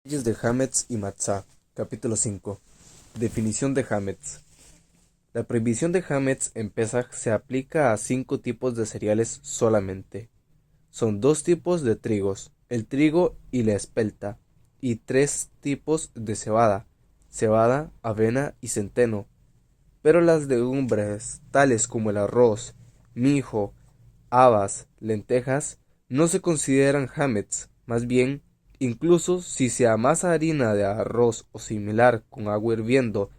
Leyes de Hametz y Matzah. Capítulo 5. Definición de Hametz. La prohibición de Hametz en Pesaj se aplica a 5 tipos de cereales solamente. Son 2 tipos de trigos, el trigo y la espelta, y 3 tipos de cebada, avena y centeno. Pero las legumbres, tales como el arroz, mijo, habas, lentejas, no se consideran hametz, más bien, incluso si se amasa harina de arroz o similar con agua hirviendo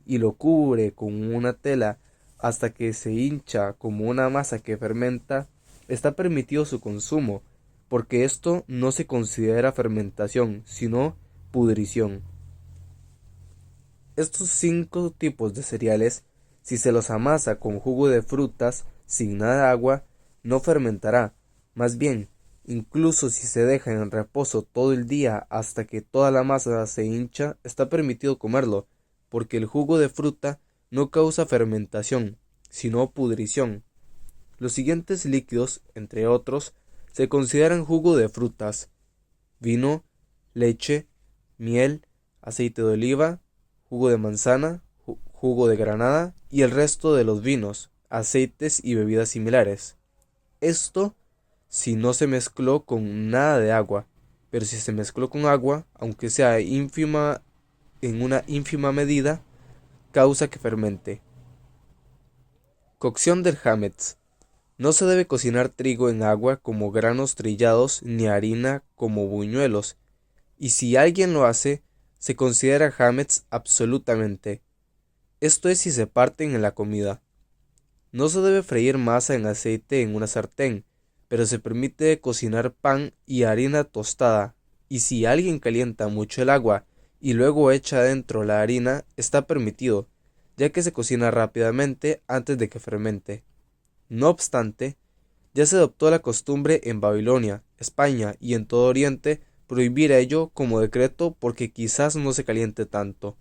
y lo cubre con una tela hasta que se hincha como una masa que fermenta, está permitido su consumo, porque esto no se considera fermentación, sino pudrición. Estos 5 tipos de cereales, si se los amasa con jugo de frutas, sin nada de agua, no fermentará. Más bien, incluso si se deja en reposo todo el día hasta que toda la masa se hincha, está permitido comerlo, porque el jugo de fruta no causa fermentación, sino pudrición. Los siguientes líquidos, entre otros, se consideran jugo de frutas: vino, leche, miel, aceite de oliva, jugo de manzana, jugo de granada y el resto de los vinos, aceites y bebidas similares. Esto si no se mezcló con nada de agua, pero si se mezcló con agua, aunque sea ínfima en una ínfima medida, causa que fermente. Cocción del hametz. No se debe cocinar trigo en agua como granos trillados ni harina como buñuelos, y si alguien lo hace, se considera hametz absolutamente. Esto es si se parten en la comida. No se debe freír masa en aceite en una sartén, pero se permite cocinar pan y harina tostada, y si alguien calienta mucho el agua y luego echa dentro la harina, está permitido, ya que se cocina rápidamente antes de que fermente. No obstante, ya se adoptó la costumbre en Babilonia, España y en todo Oriente prohibir ello como decreto porque quizás no se caliente tanto.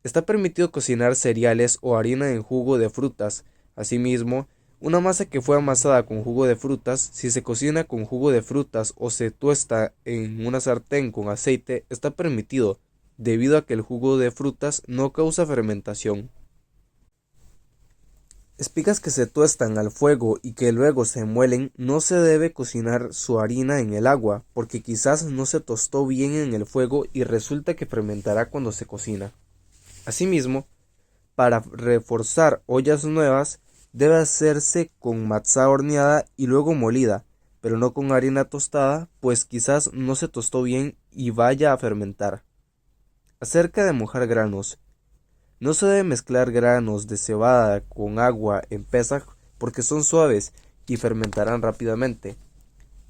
Está permitido cocinar cereales o harina en jugo de frutas. Asimismo, una masa que fue amasada con jugo de frutas, si se cocina con jugo de frutas o se tuesta en una sartén con aceite, está permitido, debido a que el jugo de frutas no causa fermentación. Espigas que se tuestan al fuego y que luego se muelen, no se debe cocinar su harina en el agua, porque quizás no se tostó bien en el fuego y resulta que fermentará cuando se cocina. Asimismo, para reforzar ollas nuevas, debe hacerse con matzá horneada y luego molida, pero no con harina tostada, pues quizás no se tostó bien y vaya a fermentar. Acerca de mojar granos. No se debe mezclar granos de cebada con agua en Pesaj porque son suaves y fermentarán rápidamente.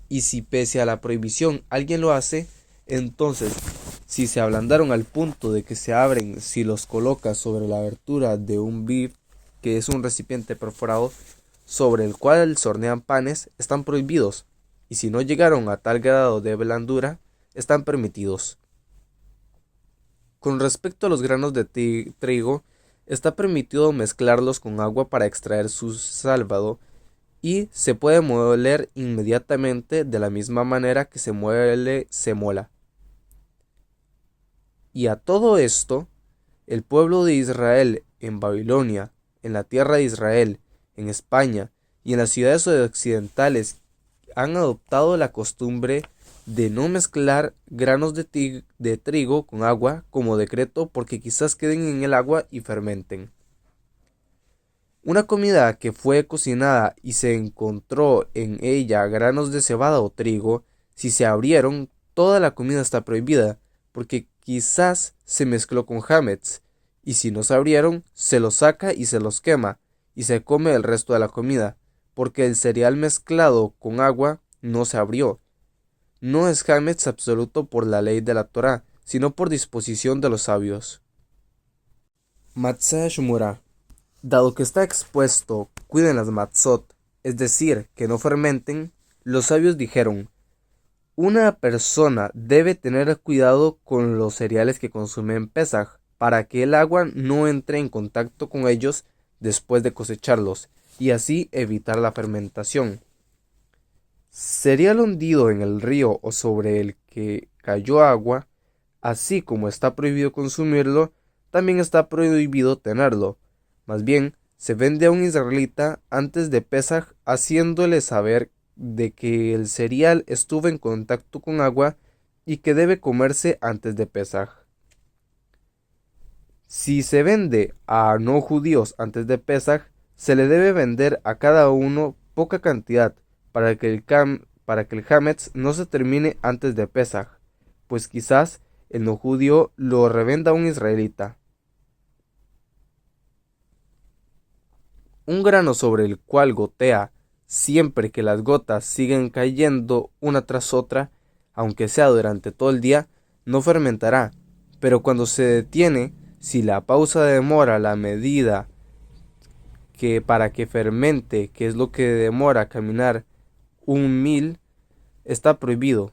Y si pese a la prohibición alguien lo hace, entonces, si se ablandaron al punto de que se abren si los colocas sobre la abertura de un bif, que es un recipiente perforado, sobre el cual se hornean panes, están prohibidos, y si no llegaron a tal grado de blandura, están permitidos. Con respecto a los granos de trigo, está permitido mezclarlos con agua para extraer su salvado y se puede moler inmediatamente de la misma manera que se muele semola. Y a todo esto, el pueblo de Israel en Babilonia, en la tierra de Israel, en España y en las ciudades occidentales han adoptado la costumbre de no mezclar granos de trigo con agua como decreto porque quizás queden en el agua y fermenten. Una comida que fue cocinada y se encontró en ella granos de cebada o trigo, si se abrieron, toda la comida está prohibida, porque quizás se mezcló con hametz, y si no se abrieron, se los saca y se los quema, y se come el resto de la comida, porque el cereal mezclado con agua no se abrió. No es hametz absoluto por la ley de la Torá, sino por disposición de los sabios. Matzah shmurah. Dado que está expuesto, cuiden las matzot, es decir, que no fermenten, los sabios dijeron: una persona debe tener cuidado con los cereales que consume en Pesaj, para que el agua no entre en contacto con ellos después de cosecharlos, y así evitar la fermentación. Cereal hundido en el río o sobre el que cayó agua, así como está prohibido consumirlo, también está prohibido tenerlo. Más bien, se vende a un israelita antes de Pesaj, haciéndole saber de que el cereal estuvo en contacto con agua y que debe comerse antes de Pesaj. Si se vende a no judíos antes de Pesaj, se le debe vender a cada uno poca cantidad para que el Hametz no se termine antes de Pesaj, pues quizás el no judío lo revenda a un israelita. Un grano sobre el cual gotea siempre que las gotas siguen cayendo una tras otra, aunque sea durante todo el día, no fermentará, pero cuando se detiene, si la pausa demora la medida que para que fermente, que es lo que demora caminar 1 mil, está prohibido.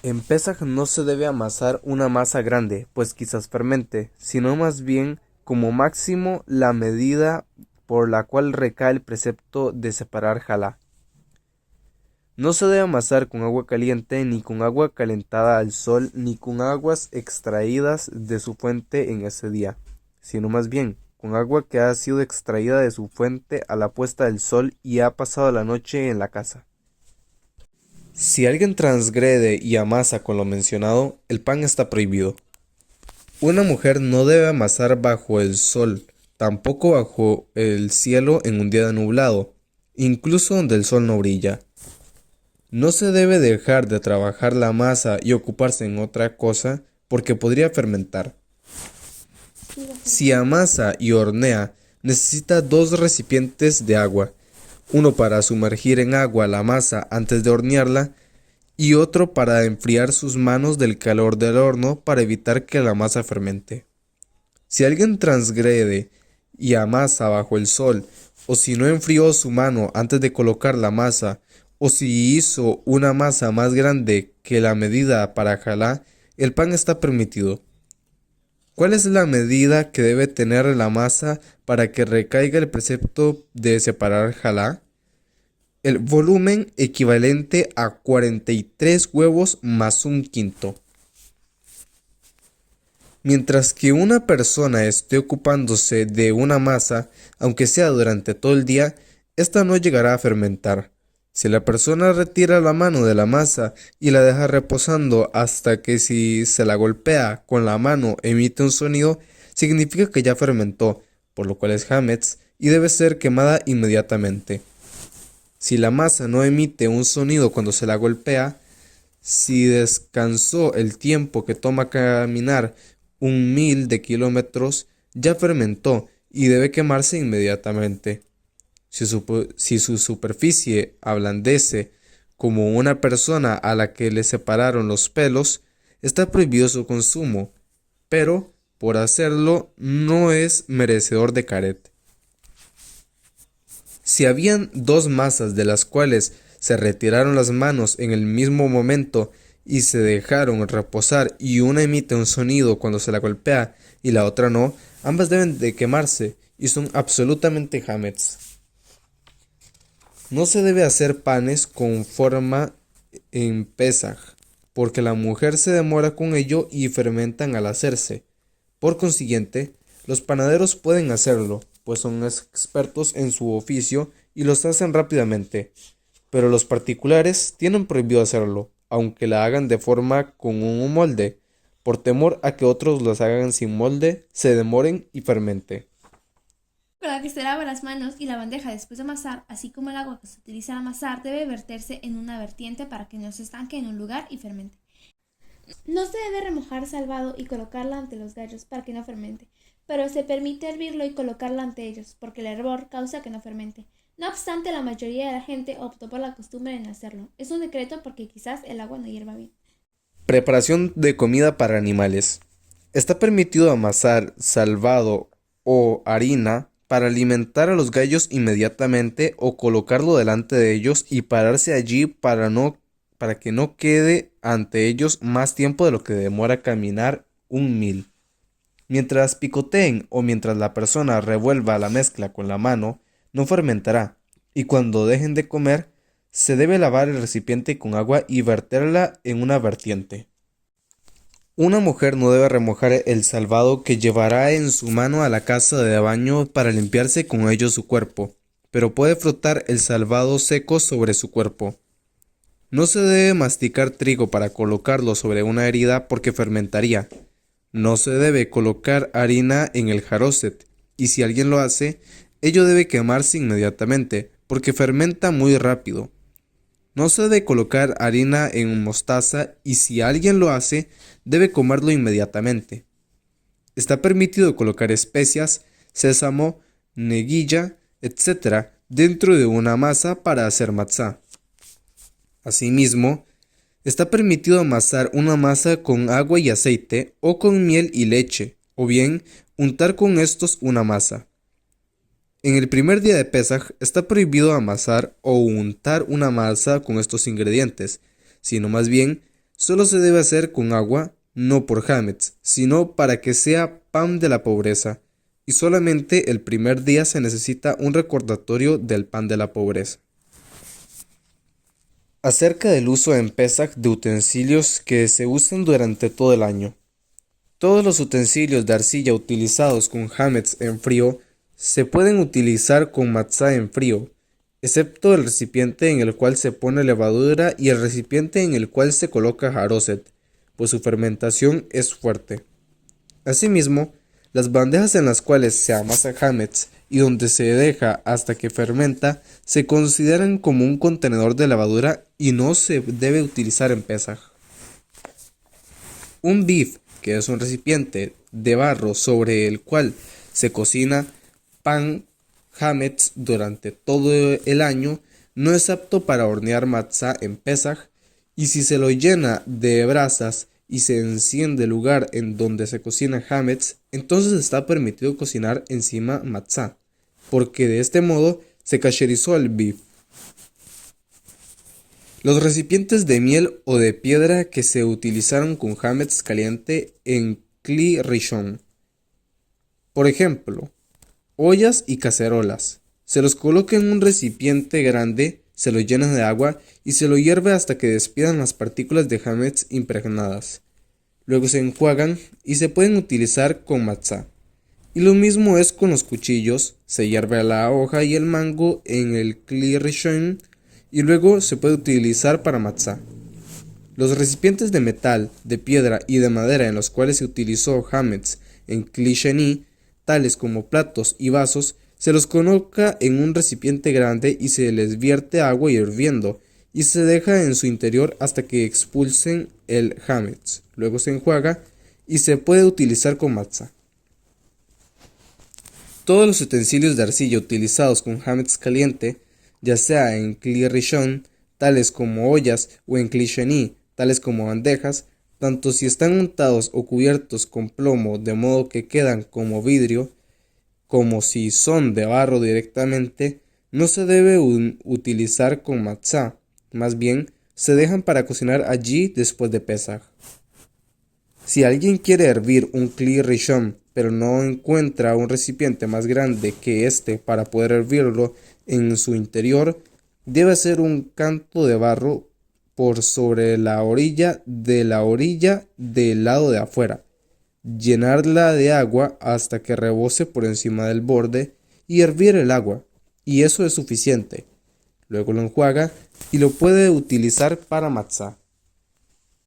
En Pesaj no se debe amasar una masa grande, pues quizás fermente, sino más bien como máximo la medida por la cual recae el precepto de separar jalá. No se debe amasar con agua caliente, ni con agua calentada al sol, ni con aguas extraídas de su fuente en ese día, sino más bien con agua que ha sido extraída de su fuente a la puesta del sol y ha pasado la noche en la casa. Si alguien transgrede y amasa con lo mencionado, el pan está prohibido. Una mujer no debe amasar bajo el sol, tampoco bajo el cielo en un día nublado, incluso donde el sol no brilla. No se debe dejar de trabajar la masa y ocuparse en otra cosa porque podría fermentar. Si amasa y hornea, necesita 2 recipientes de agua, uno para sumergir en agua la masa antes de hornearla y otro para enfriar sus manos del calor del horno para evitar que la masa fermente. Si alguien transgrede y amasa bajo el sol, o si no enfrió su mano antes de colocar la masa, o si hizo una masa más grande que la medida para jalá, el pan está permitido. ¿Cuál es la medida que debe tener la masa para que recaiga el precepto de separar jalá? El volumen equivalente a 43 huevos más un quinto. Mientras que una persona esté ocupándose de una masa, aunque sea durante todo el día, ésta no llegará a fermentar. Si la persona retira la mano de la masa y la deja reposando hasta que si se la golpea con la mano emite un sonido, significa que ya fermentó, por lo cual es hametz y debe ser quemada inmediatamente. Si la masa no emite un sonido cuando se la golpea, si descansó el tiempo que toma caminar 1.000 de kilómetros, ya fermentó y debe quemarse inmediatamente. Si su superficie ablandece como una persona a la que le separaron los pelos, está prohibido su consumo, pero por hacerlo no es merecedor de caret. Si habían 2 masas de las cuales se retiraron las manos en el mismo momento y se dejaron reposar y una emite un sonido cuando se la golpea y la otra no, ambas deben de quemarse y son absolutamente hametz. No se debe hacer panes con forma en Pesaj, porque la mujer se demora con ello y fermentan al hacerse. Por consiguiente, los panaderos pueden hacerlo, pues son expertos en su oficio y los hacen rápidamente, pero los particulares tienen prohibido hacerlo, aunque la hagan de forma con un molde, por temor a que otros los hagan sin molde, se demoren y fermente. Recuerda que se lava las manos y la bandeja después de amasar, así como el agua que se utiliza al amasar, debe verterse en una vertiente para que no se estanque en un lugar y fermente. No se debe remojar salvado y colocarla ante los gallos para que no fermente, pero se permite hervirlo y colocarlo ante ellos, porque el hervor causa que no fermente. No obstante, la mayoría de la gente optó por la costumbre en hacerlo. Es un decreto porque quizás el agua no hierva bien. Preparación de comida para animales. Está permitido amasar salvado o harina para alimentar a los gallos inmediatamente o colocarlo delante de ellos y pararse allí para que no quede ante ellos más tiempo de lo que demora caminar 1.000. Mientras picoteen o mientras la persona revuelva la mezcla con la mano, no fermentará, y cuando dejen de comer, Se debe lavar el recipiente con agua y verterla en una vertiente. Una mujer no debe remojar el salvado que llevará en su mano a la casa de baño para limpiarse con ello su cuerpo, pero puede frotar el salvado seco sobre su cuerpo. No se debe masticar trigo para colocarlo sobre una herida porque fermentaría. No se debe colocar harina en el jaroset, y si alguien lo hace, ello debe quemarse inmediatamente, porque fermenta muy rápido. No se debe colocar harina en mostaza, y si alguien lo hace, debe comerlo inmediatamente. Está permitido colocar especias, sésamo, neguilla, etc. dentro de una masa para hacer matzá. Asimismo, está permitido amasar una masa con agua y aceite o con miel y leche, o bien untar con estos una masa. En el primer día de Pesaj está prohibido amasar o untar una masa con estos ingredientes, sino más bien solo se debe hacer con agua, no por hametz, sino para que sea pan de la pobreza, y solamente el primer día se necesita un recordatorio del pan de la pobreza. Acerca del uso en Pesaj de utensilios que se usan durante todo el año. Todos los utensilios de arcilla utilizados con hametz en frío se pueden utilizar con matzá en frío, excepto el recipiente en el cual se pone levadura y el recipiente en el cual se coloca jaroset, pues su fermentación es fuerte. Asimismo, las bandejas en las cuales se amasa hametz y donde se deja hasta que fermenta se consideran como un contenedor de levadura y no se debe utilizar en Pesaj. Un bif, que es un recipiente de barro sobre el cual se cocina pan hametz durante todo el año, no es apto para hornear matzá en Pesaj, y si se lo llena de brasas y se enciende el lugar en donde se cocina hametz, entonces está permitido cocinar encima matzá, porque de este modo se kasherizó el bif. Los recipientes de miel o de piedra que se utilizaron con hametz caliente en Kli Rishon. Por ejemplo, ollas y cacerolas. Se los coloca en un recipiente grande, se lo llena de agua y se lo hierve hasta que despidan las partículas de hametz impregnadas. Luego se enjuagan y se pueden utilizar con matzá. Y lo mismo es con los cuchillos, se hierve la hoja y el mango en el Kli Rishon y luego se puede utilizar para matzá. Los recipientes de metal, de piedra y de madera en los cuales se utilizó hametz en Kli Sheni, tales como platos y vasos, se los coloca en un recipiente grande y se les vierte agua hirviendo y se deja en su interior hasta que expulsen el hametz. Luego se enjuaga y se puede utilizar con matzá. Todos los utensilios de arcilla utilizados con hametz caliente, ya sea en Kli Rishon, tales como ollas, o en Kli Sheni, tales como bandejas, tanto si están untados o cubiertos con plomo de modo que quedan como vidrio, como si son de barro directamente, no se debe utilizar con matzá, más bien se dejan para cocinar allí después de Pesaj. Si alguien quiere hervir un Kli Rishon, pero no encuentra un recipiente más grande que este para poder hervirlo en su interior, debe hacer un canto de barro por sobre la orilla del lado de afuera, llenarla de agua hasta que rebose por encima del borde y hervir el agua, y eso es suficiente. Luego lo enjuaga y lo puede utilizar para matzá.